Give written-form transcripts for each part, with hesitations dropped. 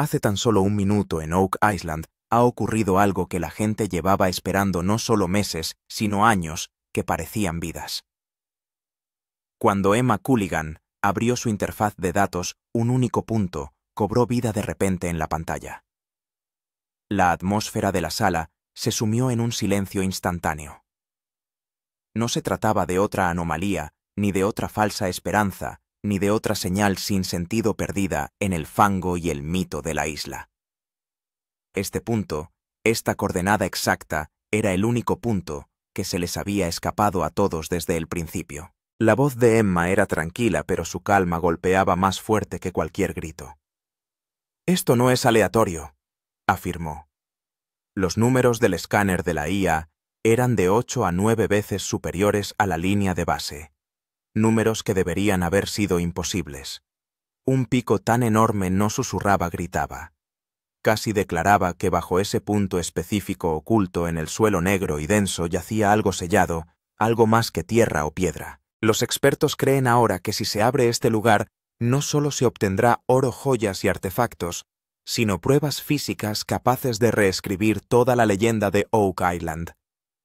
Hace tan solo un minuto en Oak Island ha ocurrido algo que la gente llevaba esperando no solo meses, sino años, que parecían vidas. Cuando Emma Culligan abrió su interfaz de datos, un único punto cobró vida de repente en la pantalla. La atmósfera de la sala se sumió en un silencio instantáneo. No se trataba de otra anomalía, ni de otra falsa esperanza, ni de otra señal sin sentido perdida en el fango y el mito de la isla. Este punto, esta coordenada exacta, era el único punto que se les había escapado a todos desde el principio. La voz de Emma era tranquila, pero su calma golpeaba más fuerte que cualquier grito. «Esto no es aleatorio», afirmó. Los números del escáner de la IA eran de 8 a 9 veces superiores a la línea de base. Números que deberían haber sido imposibles. Un pico tan enorme no susurraba, gritaba. Casi declaraba que bajo ese punto específico oculto en el suelo negro y denso yacía algo sellado, algo más que tierra o piedra. Los expertos creen ahora que si se abre este lugar, no solo se obtendrá oro, joyas y artefactos, sino pruebas físicas capaces de reescribir toda la leyenda de Oak Island.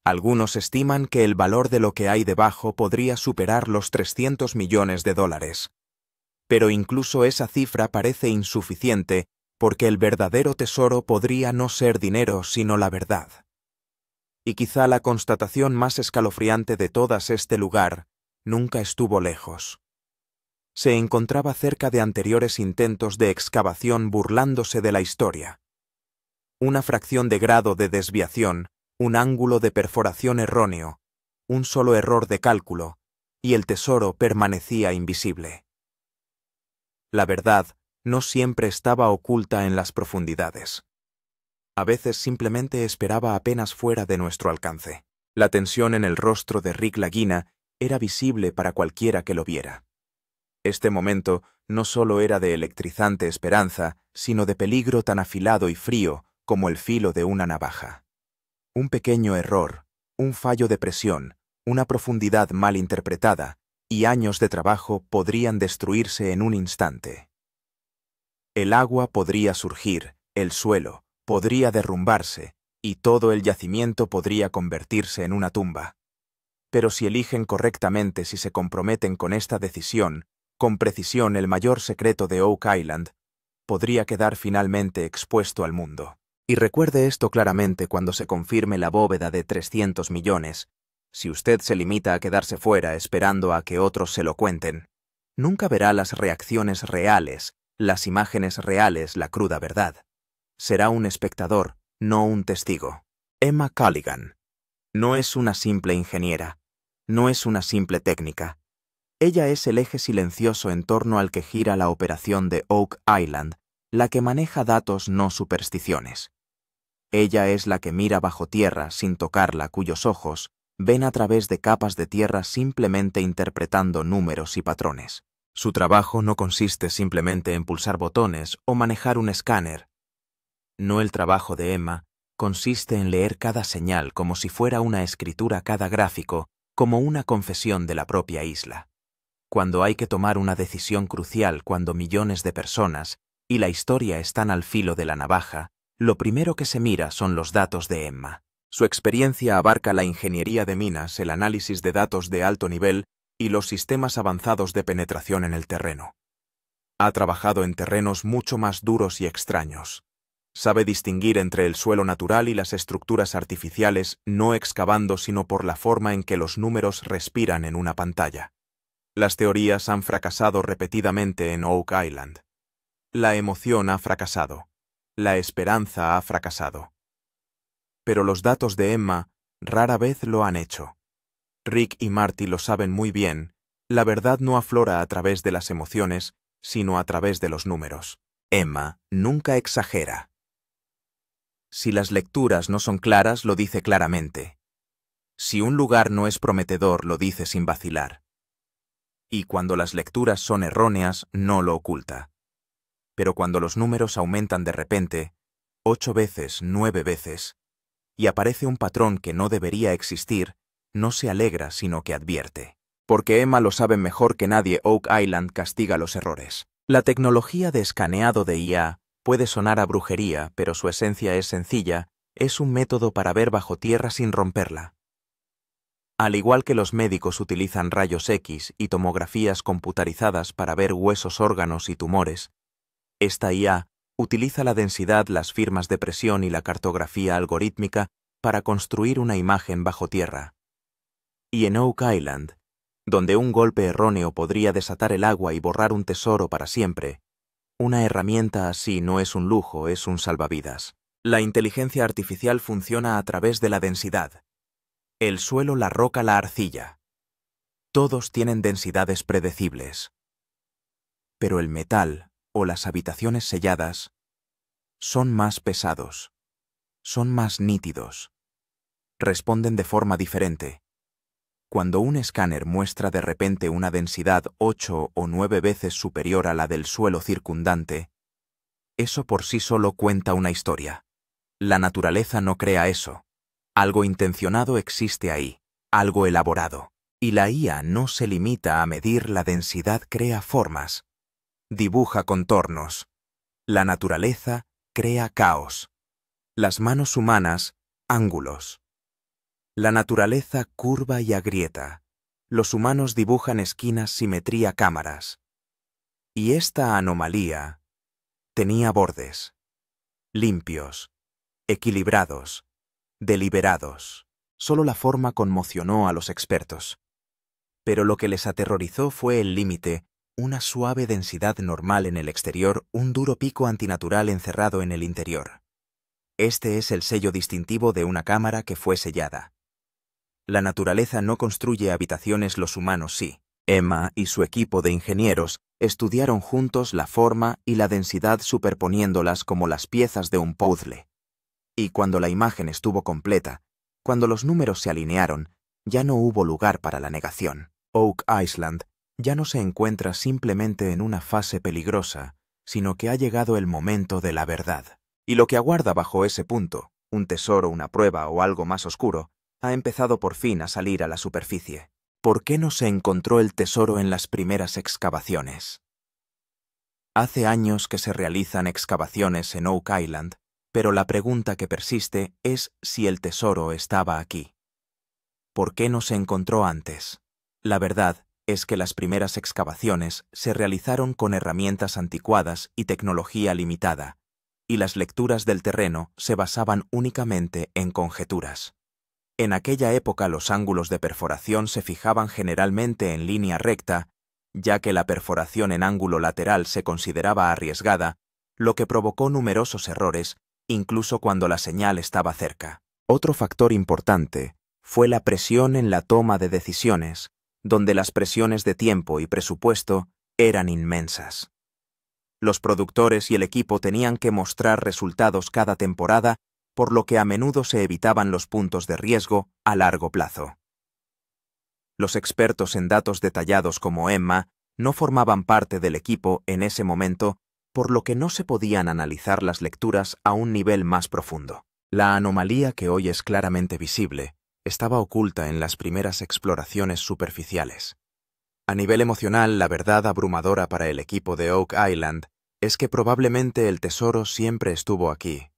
Algunos estiman que el valor de lo que hay debajo podría superar los 300 millones de dólares. Pero incluso esa cifra parece insuficiente porque el verdadero tesoro podría no ser dinero sino la verdad. Y quizá la constatación más escalofriante de todas este lugar nunca estuvo lejos. Se encontraba cerca de anteriores intentos de excavación burlándose de la historia. Una fracción de grado de desviación, un ángulo de perforación erróneo, un solo error de cálculo, y el tesoro permanecía invisible. La verdad no siempre estaba oculta en las profundidades. A veces simplemente esperaba apenas fuera de nuestro alcance. La tensión en el rostro de Rick Lagina era visible para cualquiera que lo viera. Este momento no solo era de electrizante esperanza, sino de peligro tan afilado y frío como el filo de una navaja. Un pequeño error, un fallo de presión, una profundidad mal interpretada y años de trabajo podrían destruirse en un instante. El agua podría surgir, el suelo podría derrumbarse y todo el yacimiento podría convertirse en una tumba. Pero si eligen correctamente, si se comprometen con esta decisión, con precisión el mayor secreto de Oak Island, podría quedar finalmente expuesto al mundo. Y recuerde esto claramente cuando se confirme la bóveda de 300 millones. Si usted se limita a quedarse fuera esperando a que otros se lo cuenten, nunca verá las reacciones reales, las imágenes reales, la cruda verdad. Será un espectador, no un testigo. Emma Culligan no es una simple ingeniera, no es una simple técnica. Ella es el eje silencioso en torno al que gira la operación de Oak Island, la que maneja datos, no supersticiones. Ella es la que mira bajo tierra sin tocarla, cuyos ojos ven a través de capas de tierra simplemente interpretando números y patrones. Su trabajo no consiste simplemente en pulsar botones o manejar un escáner. No, el trabajo de Emma consiste en leer cada señal como si fuera una escritura, cada gráfico como una confesión de la propia isla. Cuando hay que tomar una decisión crucial, cuando millones de personas y la historia están al filo de la navaja, lo primero que se mira son los datos de Emma. Su experiencia abarca la ingeniería de minas, el análisis de datos de alto nivel y los sistemas avanzados de penetración en el terreno. Ha trabajado en terrenos mucho más duros y extraños. Sabe distinguir entre el suelo natural y las estructuras artificiales, no excavando sino por la forma en que los números respiran en una pantalla. Las teorías han fracasado repetidamente en Oak Island. La emoción ha fracasado. La esperanza ha fracasado. Pero los datos de Emma rara vez lo han hecho. Rick y Marty lo saben muy bien. La verdad no aflora a través de las emociones, sino a través de los números. Emma nunca exagera. Si las lecturas no son claras, lo dice claramente. Si un lugar no es prometedor, lo dice sin vacilar. Y cuando las lecturas son erróneas, no lo oculta. Pero cuando los números aumentan de repente, 8 veces, 9 veces, y aparece un patrón que no debería existir, no se alegra sino que advierte. Porque Emma lo sabe mejor que nadie, Oak Island castiga los errores. La tecnología de escaneado de IA Puede sonar a brujería, pero su esencia es sencilla, es un método para ver bajo tierra sin romperla. Al igual que los médicos utilizan rayos X y tomografías computarizadas para ver huesos, órganos y tumores, esta IA utiliza la densidad, las firmas de presión y la cartografía algorítmica para construir una imagen bajo tierra. Y en Oak Island, donde un golpe erróneo podría desatar el agua y borrar un tesoro para siempre, una herramienta así no es un lujo, es un salvavidas. La inteligencia artificial funciona a través de la densidad. El suelo, la roca, la arcilla. Todos tienen densidades predecibles. Pero el metal o las habitaciones selladas son más pesados, son más nítidos, responden de forma diferente. Cuando un escáner muestra de repente una densidad 8 o 9 veces superior a la del suelo circundante, eso por sí solo cuenta una historia. La naturaleza no crea eso. Algo intencionado existe ahí, algo elaborado. Y la IA no se limita a medir la densidad, crea formas, dibuja contornos. La naturaleza crea caos. Las manos humanas, ángulos. La naturaleza curva y agrieta. Los humanos dibujan esquinas, simetría, cámaras. Y esta anomalía tenía bordes, limpios, equilibrados, deliberados. Solo la forma conmocionó a los expertos. Pero lo que les aterrorizó fue el límite, una suave densidad normal en el exterior, un duro pico antinatural encerrado en el interior. Este es el sello distintivo de una cámara que fue sellada. La naturaleza no construye habitaciones, los humanos sí. Emma y su equipo de ingenieros estudiaron juntos la forma y la densidad superponiéndolas como las piezas de un puzzle. Y cuando la imagen estuvo completa, cuando los números se alinearon, ya no hubo lugar para la negación. Oak Island ya no se encuentra simplemente en una fase peligrosa, sino que ha llegado el momento de la verdad. Y lo que aguarda bajo ese punto, un tesoro, una prueba o algo más oscuro, ha empezado por fin a salir a la superficie. ¿Por qué no se encontró el tesoro en las primeras excavaciones? Hace años que se realizan excavaciones en Oak Island, pero la pregunta que persiste es si el tesoro estaba aquí. ¿Por qué no se encontró antes? La verdad es que las primeras excavaciones se realizaron con herramientas anticuadas y tecnología limitada, y las lecturas del terreno se basaban únicamente en conjeturas. En aquella época los ángulos de perforación se fijaban generalmente en línea recta, ya que la perforación en ángulo lateral se consideraba arriesgada, lo que provocó numerosos errores, incluso cuando la señal estaba cerca. Otro factor importante fue la presión en la toma de decisiones, donde las presiones de tiempo y presupuesto eran inmensas. Los productores y el equipo tenían que mostrar resultados cada temporada, por lo que a menudo se evitaban los puntos de riesgo a largo plazo. Los expertos en datos detallados como Emma no formaban parte del equipo en ese momento, por lo que no se podían analizar las lecturas a un nivel más profundo. La anomalía que hoy es claramente visible estaba oculta en las primeras exploraciones superficiales. A nivel emocional, la verdad abrumadora para el equipo de Oak Island es que probablemente el tesoro siempre estuvo aquí.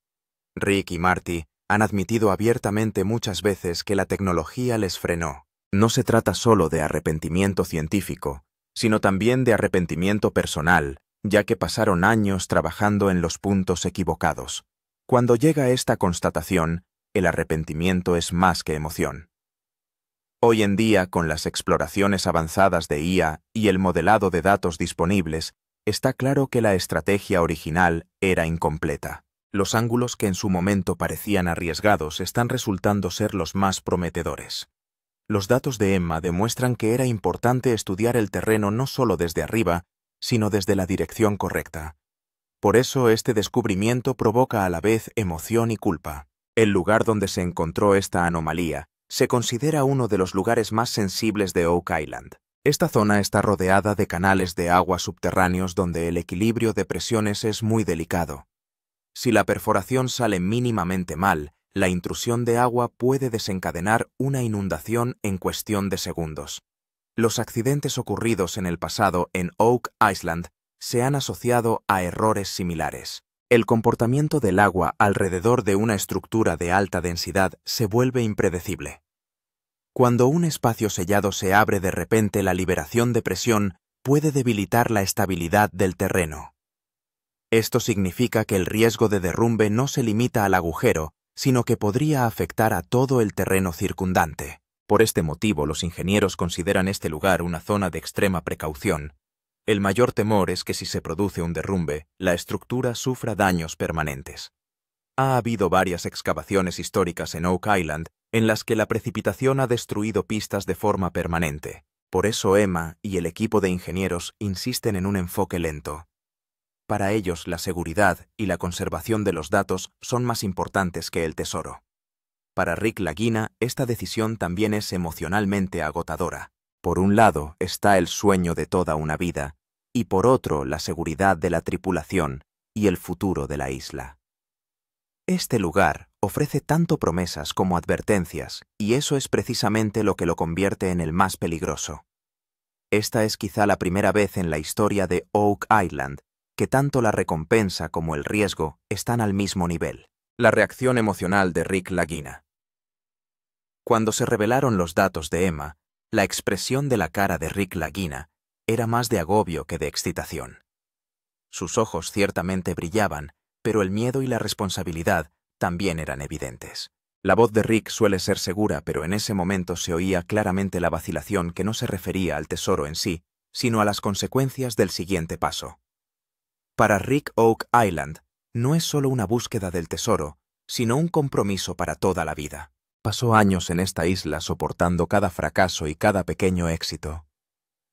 Rick y Marty han admitido abiertamente muchas veces que la tecnología les frenó. No se trata solo de arrepentimiento científico, sino también de arrepentimiento personal, ya que pasaron años trabajando en los puntos equivocados. Cuando llega esta constatación, el arrepentimiento es más que emoción. Hoy en día, con las exploraciones avanzadas de IA y el modelado de datos disponibles, está claro que la estrategia original era incompleta. Los ángulos que en su momento parecían arriesgados están resultando ser los más prometedores. Los datos de Emma demuestran que era importante estudiar el terreno no solo desde arriba, sino desde la dirección correcta. Por eso este descubrimiento provoca a la vez emoción y culpa. El lugar donde se encontró esta anomalía se considera uno de los lugares más sensibles de Oak Island. Esta zona está rodeada de canales de agua subterráneos donde el equilibrio de presiones es muy delicado. Si la perforación sale mínimamente mal, la intrusión de agua puede desencadenar una inundación en cuestión de segundos. Los accidentes ocurridos en el pasado en Oak Island se han asociado a errores similares. El comportamiento del agua alrededor de una estructura de alta densidad se vuelve impredecible. Cuando un espacio sellado se abre de repente, la liberación de presión puede debilitar la estabilidad del terreno. Esto significa que el riesgo de derrumbe no se limita al agujero, sino que podría afectar a todo el terreno circundante. Por este motivo, los ingenieros consideran este lugar una zona de extrema precaución. El mayor temor es que si se produce un derrumbe, la estructura sufra daños permanentes. Ha habido varias excavaciones históricas en Oak Island en las que la precipitación ha destruido pistas de forma permanente. Por eso Emma y el equipo de ingenieros insisten en un enfoque lento. Para ellos, la seguridad y la conservación de los datos son más importantes que el tesoro. Para Rick Lagina, esta decisión también es emocionalmente agotadora. Por un lado está el sueño de toda una vida, y por otro la seguridad de la tripulación y el futuro de la isla. Este lugar ofrece tanto promesas como advertencias, y eso es precisamente lo que lo convierte en el más peligroso. Esta es quizá la primera vez en la historia de Oak Island que tanto la recompensa como el riesgo están al mismo nivel. La reacción emocional de Rick Lagina. Cuando se revelaron los datos de Emma, la expresión de la cara de Rick Lagina era más de agobio que de excitación. Sus ojos ciertamente brillaban, pero el miedo y la responsabilidad también eran evidentes. La voz de Rick suele ser segura, pero en ese momento se oía claramente la vacilación que no se refería al tesoro en sí, sino a las consecuencias del siguiente paso. Para Rick, Oak Island no es solo una búsqueda del tesoro, sino un compromiso para toda la vida. Pasó años en esta isla soportando cada fracaso y cada pequeño éxito.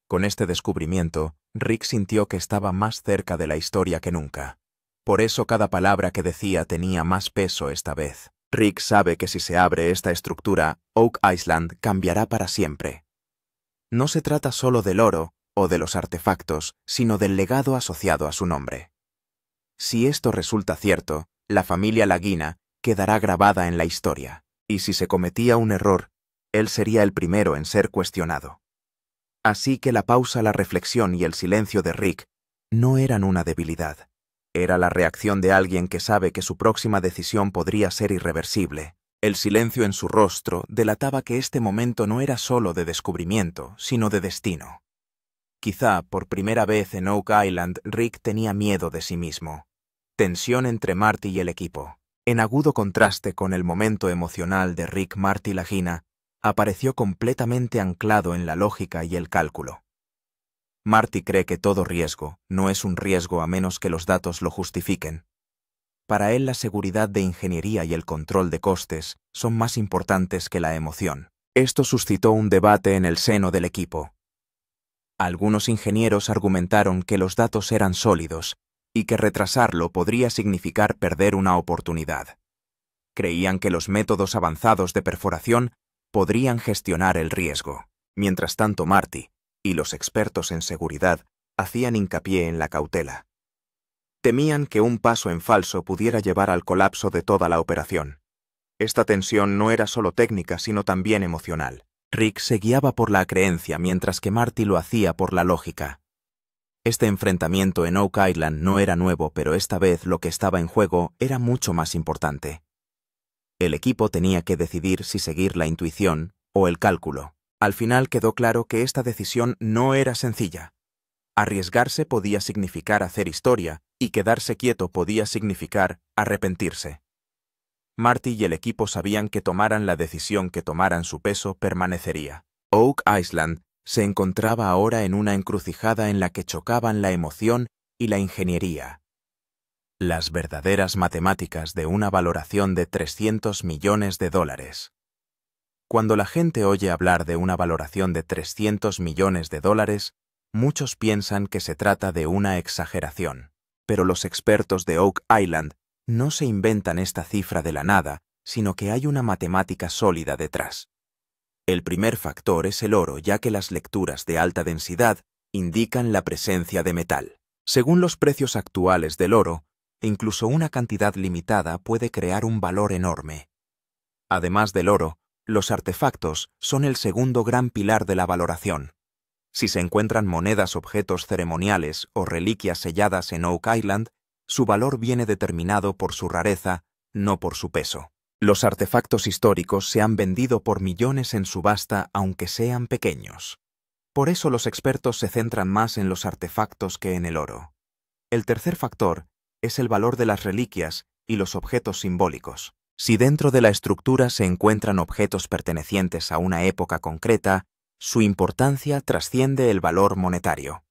Con este descubrimiento, Rick sintió que estaba más cerca de la historia que nunca. Por eso cada palabra que decía tenía más peso esta vez. Rick sabe que si se abre esta estructura, Oak Island cambiará para siempre. No se trata solo del oro o de los artefactos, sino del legado asociado a su nombre. Si esto resulta cierto, la familia Lagina quedará grabada en la historia. Y si se cometía un error, él sería el primero en ser cuestionado. Así que la pausa, la reflexión y el silencio de Rick no eran una debilidad. Era la reacción de alguien que sabe que su próxima decisión podría ser irreversible. El silencio en su rostro delataba que este momento no era solo de descubrimiento, sino de destino. Quizá por primera vez en Oak Island, Rick tenía miedo de sí mismo. Tensión entre Marty y el equipo. En agudo contraste con el momento emocional de Rick, Marty Lagina apareció completamente anclado en la lógica y el cálculo. Marty cree que todo riesgo no es un riesgo a menos que los datos lo justifiquen. Para él la seguridad de ingeniería y el control de costes son más importantes que la emoción. Esto suscitó un debate en el seno del equipo. Algunos ingenieros argumentaron que los datos eran sólidos y que retrasarlo podría significar perder una oportunidad. Creían que los métodos avanzados de perforación podrían gestionar el riesgo. Mientras tanto, Marty y los expertos en seguridad hacían hincapié en la cautela. Temían que un paso en falso pudiera llevar al colapso de toda la operación. Esta tensión no era solo técnica, sino también emocional. Rick se guiaba por la creencia, mientras que Marty lo hacía por la lógica. Este enfrentamiento en Oak Island no era nuevo, pero esta vez lo que estaba en juego era mucho más importante. El equipo tenía que decidir si seguir la intuición o el cálculo. Al final quedó claro que esta decisión no era sencilla. Arriesgarse podía significar hacer historia, y quedarse quieto podía significar arrepentirse. Marty y el equipo sabían que tomaran la decisión que tomaran, su peso permanecería. Oak Island se encontraba ahora en una encrucijada en la que chocaban la emoción y la ingeniería. Las verdaderas matemáticas de una valoración de $300 millones. Cuando la gente oye hablar de una valoración de $300 millones, muchos piensan que se trata de una exageración. Pero los expertos de Oak Island no se inventan esta cifra de la nada, sino que hay una matemática sólida detrás. El primer factor es el oro, ya que las lecturas de alta densidad indican la presencia de metal. Según los precios actuales del oro, incluso una cantidad limitada puede crear un valor enorme. Además del oro, los artefactos son el segundo gran pilar de la valoración. Si se encuentran monedas, objetos ceremoniales o reliquias selladas en Oak Island, Su valor viene determinado por su rareza, no por su peso. Los artefactos históricos se han vendido por millones en subasta aunque sean pequeños. Por eso los expertos se centran más en los artefactos que en el oro. El tercer factor es el valor de las reliquias y los objetos simbólicos. Si dentro de la estructura se encuentran objetos pertenecientes a una época concreta, su importancia trasciende el valor monetario.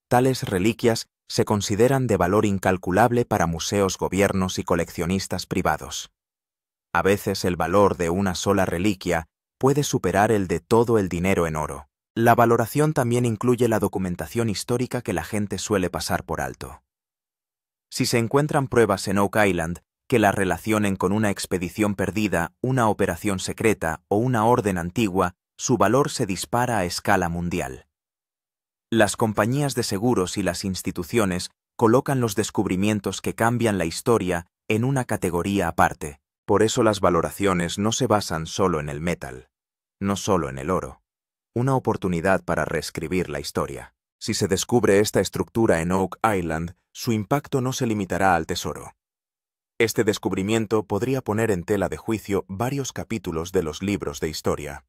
Tales reliquias se consideran de valor incalculable para museos, gobiernos y coleccionistas privados. A veces el valor de una sola reliquia puede superar el de todo el dinero en oro. La valoración también incluye la documentación histórica que la gente suele pasar por alto. Si se encuentran pruebas en Oak Island que la relacionen con una expedición perdida, una operación secreta o una orden antigua, su valor se dispara a escala mundial. Las compañías de seguros y las instituciones colocan los descubrimientos que cambian la historia en una categoría aparte. Por eso las valoraciones no se basan solo en el metal, no solo en el oro. Una oportunidad para reescribir la historia. Si se descubre esta estructura en Oak Island, su impacto no se limitará al tesoro. Este descubrimiento podría poner en tela de juicio varios capítulos de los libros de historia.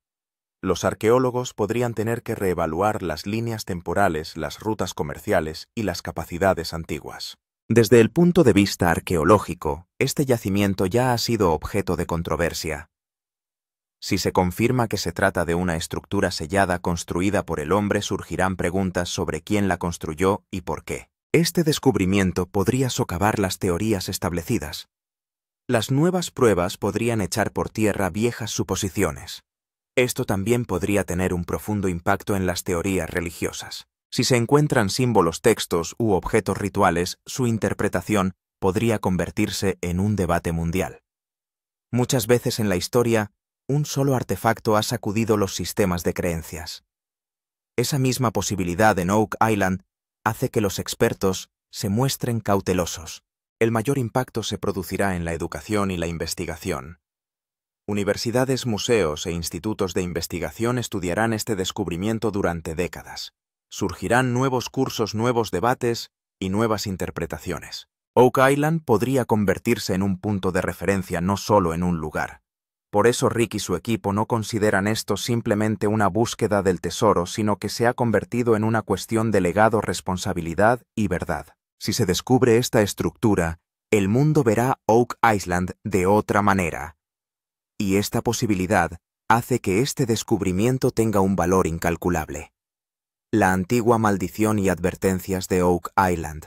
Los arqueólogos podrían tener que reevaluar las líneas temporales, las rutas comerciales y las capacidades antiguas. Desde el punto de vista arqueológico, este yacimiento ya ha sido objeto de controversia. Si se confirma que se trata de una estructura sellada construida por el hombre, surgirán preguntas sobre quién la construyó y por qué. Este descubrimiento podría socavar las teorías establecidas. Las nuevas pruebas podrían echar por tierra viejas suposiciones. Esto también podría tener un profundo impacto en las teorías religiosas. Si se encuentran símbolos, textos u objetos rituales, su interpretación podría convertirse en un debate mundial. Muchas veces en la historia, un solo artefacto ha sacudido los sistemas de creencias. Esa misma posibilidad en Oak Island hace que los expertos se muestren cautelosos. El mayor impacto se producirá en la educación y la investigación. Universidades, museos e institutos de investigación estudiarán este descubrimiento durante décadas. Surgirán nuevos cursos, nuevos debates y nuevas interpretaciones. Oak Island podría convertirse en un punto de referencia, no solo en un lugar. Por eso Rick y su equipo no consideran esto simplemente una búsqueda del tesoro, sino que se ha convertido en una cuestión de legado, responsabilidad y verdad. Si se descubre esta estructura, el mundo verá Oak Island de otra manera. Y esta posibilidad hace que este descubrimiento tenga un valor incalculable. La antigua maldición y advertencias de Oak Island.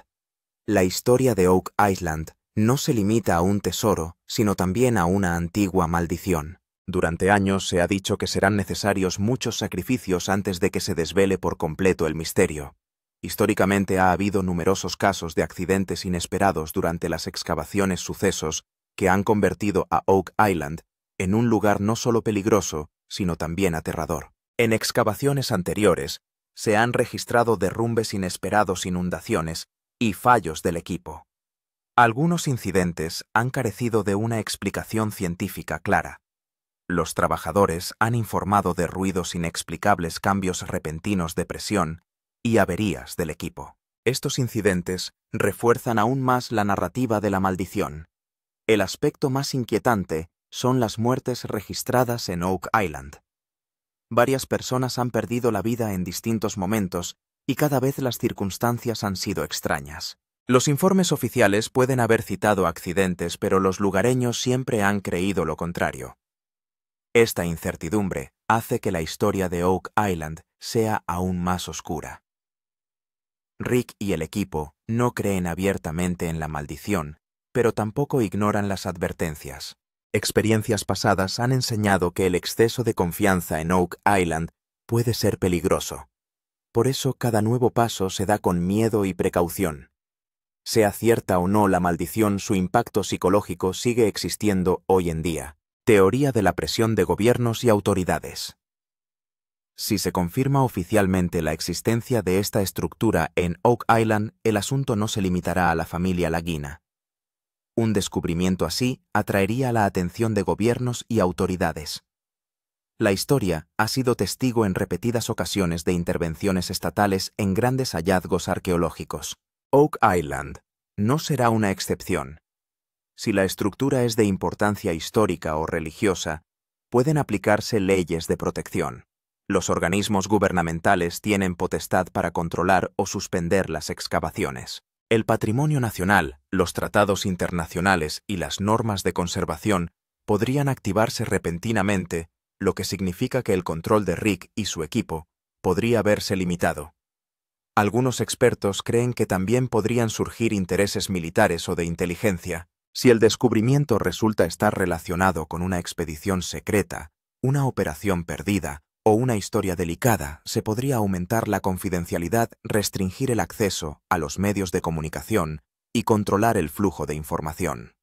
La historia de Oak Island no se limita a un tesoro, sino también a una antigua maldición. Durante años se ha dicho que serán necesarios muchos sacrificios antes de que se desvele por completo el misterio. Históricamente ha habido numerosos casos de accidentes inesperados durante las excavaciones, sucesos que han convertido a Oak Island en un lugar no solo peligroso, sino también aterrador. En excavaciones anteriores, se han registrado derrumbes inesperados, inundaciones y fallos del equipo. Algunos incidentes han carecido de una explicación científica clara. Los trabajadores han informado de ruidos inexplicables, cambios repentinos de presión y averías del equipo. Estos incidentes refuerzan aún más la narrativa de la maldición. El aspecto más inquietante son las muertes registradas en Oak Island. Varias personas han perdido la vida en distintos momentos y cada vez las circunstancias han sido extrañas. Los informes oficiales pueden haber citado accidentes, pero los lugareños siempre han creído lo contrario. Esta incertidumbre hace que la historia de Oak Island sea aún más oscura. Rick y el equipo no creen abiertamente en la maldición, pero tampoco ignoran las advertencias. Experiencias pasadas han enseñado que el exceso de confianza en Oak Island puede ser peligroso. Por eso cada nuevo paso se da con miedo y precaución. Sea cierta o no la maldición, su impacto psicológico sigue existiendo hoy en día. Teoría de la presión de gobiernos y autoridades. Si se confirma oficialmente la existencia de esta estructura en Oak Island, el asunto no se limitará a la familia Lagina. Un descubrimiento así atraería la atención de gobiernos y autoridades. La historia ha sido testigo en repetidas ocasiones de intervenciones estatales en grandes hallazgos arqueológicos. Oak Island no será una excepción. Si la estructura es de importancia histórica o religiosa, pueden aplicarse leyes de protección. Los organismos gubernamentales tienen potestad para controlar o suspender las excavaciones. El patrimonio nacional, los tratados internacionales y las normas de conservación podrían activarse repentinamente, lo que significa que el control de Rick y su equipo podría verse limitado. Algunos expertos creen que también podrían surgir intereses militares o de inteligencia. Si el descubrimiento resulta estar relacionado con una expedición secreta, una operación perdida o una historia delicada, se podría aumentar la confidencialidad, restringir el acceso a los medios de comunicación y controlar el flujo de información.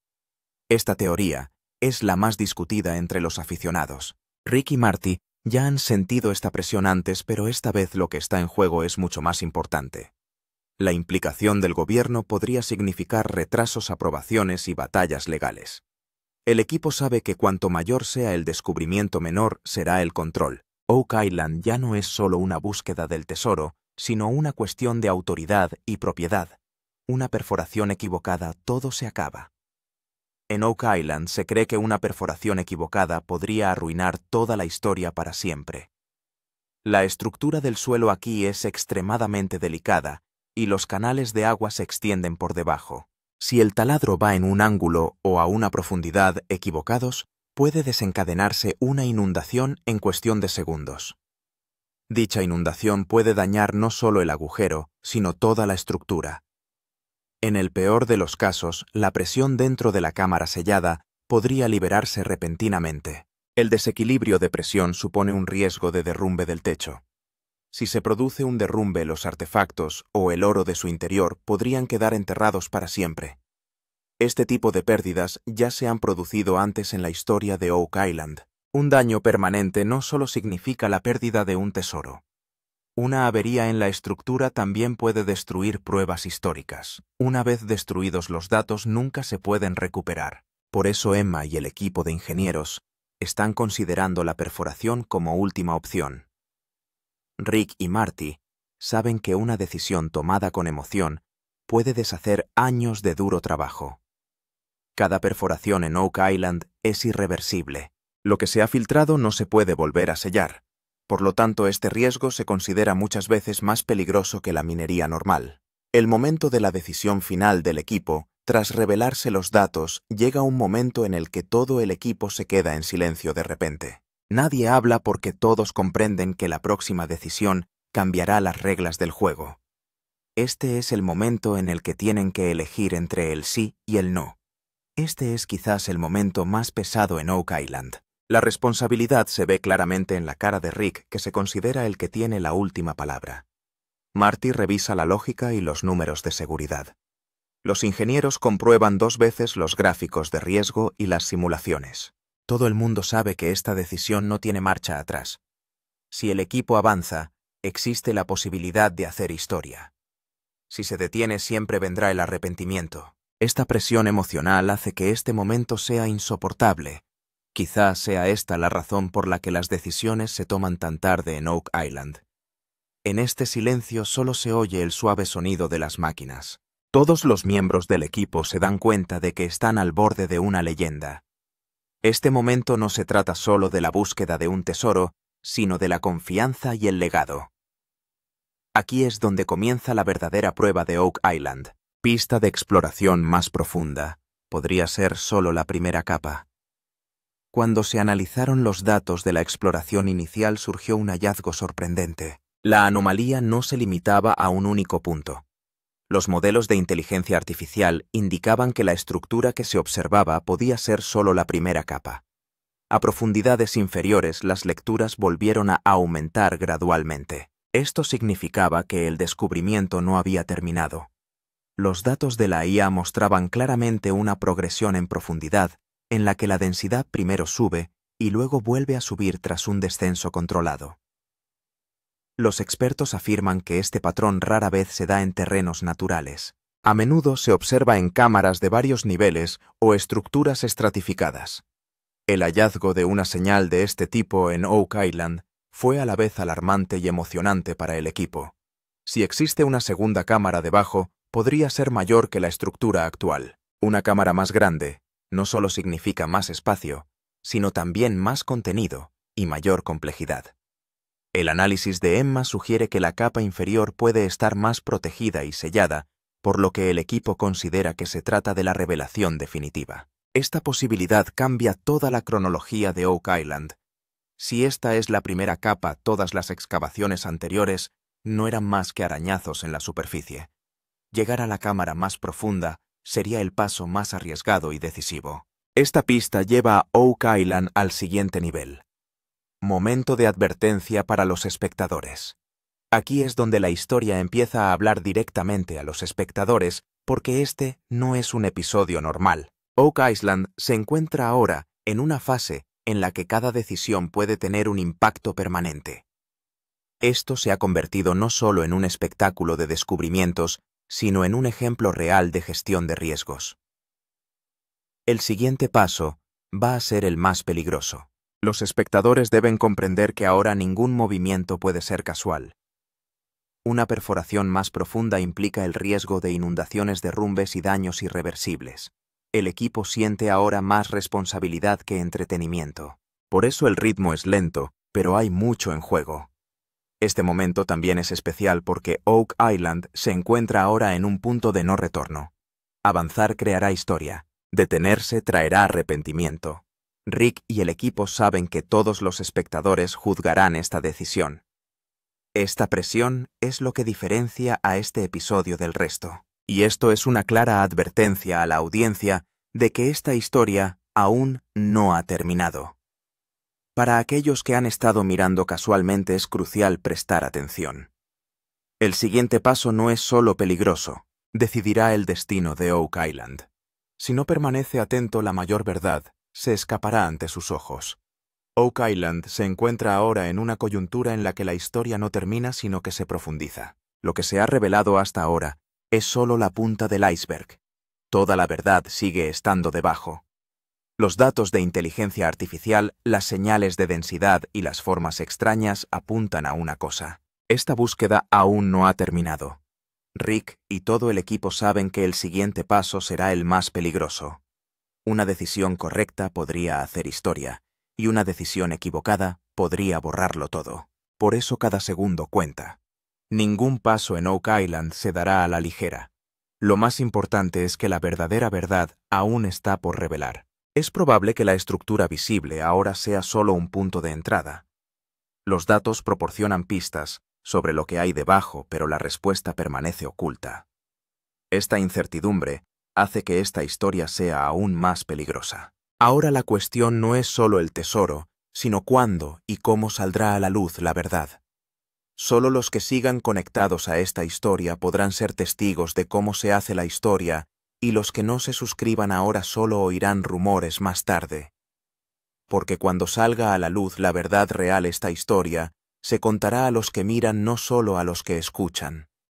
Esta teoría es la más discutida entre los aficionados. Rick y Marty ya han sentido esta presión antes, pero esta vez lo que está en juego es mucho más importante. La implicación del gobierno podría significar retrasos, aprobaciones y batallas legales. El equipo sabe que cuanto mayor sea el descubrimiento, menor será el control. Oak Island ya no es solo una búsqueda del tesoro, sino una cuestión de autoridad y propiedad. Una perforación equivocada, todo se acaba. En Oak Island se cree que una perforación equivocada podría arruinar toda la historia para siempre. La estructura del suelo aquí es extremadamente delicada y los canales de agua se extienden por debajo. Si el taladro va en un ángulo o a una profundidad equivocados, puede desencadenarse una inundación en cuestión de segundos. Dicha inundación puede dañar no solo el agujero, sino toda la estructura. En el peor de los casos, la presión dentro de la cámara sellada podría liberarse repentinamente. El desequilibrio de presión supone un riesgo de derrumbe del techo. Si se produce un derrumbe, los artefactos o el oro de su interior podrían quedar enterrados para siempre. Este tipo de pérdidas ya se han producido antes en la historia de Oak Island. Un daño permanente no solo significa la pérdida de un tesoro. Una avería en la estructura también puede destruir pruebas históricas. Una vez destruidos los datos, nunca se pueden recuperar. Por eso Emma y el equipo de ingenieros están considerando la perforación como última opción. Rick y Marty saben que una decisión tomada con emoción puede deshacer años de duro trabajo. Cada perforación en Oak Island es irreversible. Lo que se ha filtrado no se puede volver a sellar. Por lo tanto, este riesgo se considera muchas veces más peligroso que la minería normal. El momento de la decisión final del equipo, tras revelarse los datos, llega un momento en el que todo el equipo se queda en silencio de repente. Nadie habla porque todos comprenden que la próxima decisión cambiará las reglas del juego. Este es el momento en el que tienen que elegir entre el sí y el no. Este es quizás el momento más pesado en Oak Island. La responsabilidad se ve claramente en la cara de Rick, que se considera el que tiene la última palabra. Marty revisa la lógica y los números de seguridad. Los ingenieros comprueban 2 veces los gráficos de riesgo y las simulaciones. Todo el mundo sabe que esta decisión no tiene marcha atrás. Si el equipo avanza, existe la posibilidad de hacer historia. Si se detiene, siempre vendrá el arrepentimiento. Esta presión emocional hace que este momento sea insoportable. Quizás sea esta la razón por la que las decisiones se toman tan tarde en Oak Island. En este silencio solo se oye el suave sonido de las máquinas. Todos los miembros del equipo se dan cuenta de que están al borde de una leyenda. Este momento no se trata solo de la búsqueda de un tesoro, sino de la confianza y el legado. Aquí es donde comienza la verdadera prueba de Oak Island. Pista de exploración más profunda. Podría ser solo la primera capa. Cuando se analizaron los datos de la exploración inicial, surgió un hallazgo sorprendente. La anomalía no se limitaba a un único punto. Los modelos de inteligencia artificial indicaban que la estructura que se observaba podía ser solo la primera capa. A profundidades inferiores, las lecturas volvieron a aumentar gradualmente. Esto significaba que el descubrimiento no había terminado. Los datos de la IA mostraban claramente una progresión en profundidad, en la que la densidad primero sube y luego vuelve a subir tras un descenso controlado. Los expertos afirman que este patrón rara vez se da en terrenos naturales. A menudo se observa en cámaras de varios niveles o estructuras estratificadas. El hallazgo de una señal de este tipo en Oak Island fue a la vez alarmante y emocionante para el equipo. Si existe una segunda cámara debajo, podría ser mayor que la estructura actual. Una cámara más grande no solo significa más espacio, sino también más contenido y mayor complejidad. El análisis de Emma sugiere que la capa inferior puede estar más protegida y sellada, por lo que el equipo considera que se trata de la revelación definitiva. Esta posibilidad cambia toda la cronología de Oak Island. Si esta es la primera capa, todas las excavaciones anteriores no eran más que arañazos en la superficie. Llegar a la cámara más profunda sería el paso más arriesgado y decisivo. Esta pista lleva a Oak Island al siguiente nivel. Momento de advertencia para los espectadores. Aquí es donde la historia empieza a hablar directamente a los espectadores, porque este no es un episodio normal. Oak Island se encuentra ahora en una fase en la que cada decisión puede tener un impacto permanente. Esto se ha convertido no solo en un espectáculo de descubrimientos, sino en un ejemplo real de gestión de riesgos. El siguiente paso va a ser el más peligroso. Los espectadores deben comprender que ahora ningún movimiento puede ser casual. Una perforación más profunda implica el riesgo de inundaciones, derrumbes y daños irreversibles. El equipo siente ahora más responsabilidad que entretenimiento. Por eso el ritmo es lento, pero hay mucho en juego. Este momento también es especial porque Oak Island se encuentra ahora en un punto de no retorno. Avanzar creará historia. Detenerse traerá arrepentimiento. Rick y el equipo saben que todos los espectadores juzgarán esta decisión. Esta presión es lo que diferencia a este episodio del resto. Y esto es una clara advertencia a la audiencia de que esta historia aún no ha terminado. Para aquellos que han estado mirando casualmente es crucial prestar atención. El siguiente paso no es solo peligroso, decidirá el destino de Oak Island. Si no permanece atento, la mayor verdad se escapará ante sus ojos. Oak Island se encuentra ahora en una coyuntura en la que la historia no termina sino que se profundiza. Lo que se ha revelado hasta ahora es solo la punta del iceberg. Toda la verdad sigue estando debajo. Los datos de inteligencia artificial, las señales de densidad y las formas extrañas apuntan a una cosa. Esta búsqueda aún no ha terminado. Rick y todo el equipo saben que el siguiente paso será el más peligroso. Una decisión correcta podría hacer historia, y una decisión equivocada podría borrarlo todo. Por eso cada segundo cuenta. Ningún paso en Oak Island se dará a la ligera. Lo más importante es que la verdadera verdad aún está por revelar. Es probable que la estructura visible ahora sea solo un punto de entrada. Los datos proporcionan pistas sobre lo que hay debajo, pero la respuesta permanece oculta. Esta incertidumbre hace que esta historia sea aún más peligrosa. Ahora la cuestión no es solo el tesoro, sino cuándo y cómo saldrá a la luz la verdad. Solo los que sigan conectados a esta historia podrán ser testigos de cómo se hace la historia, y los que no se suscriban ahora solo oirán rumores más tarde. Porque cuando salga a la luz la verdad real esta historia, se contará a los que miran, no solo a los que escuchan.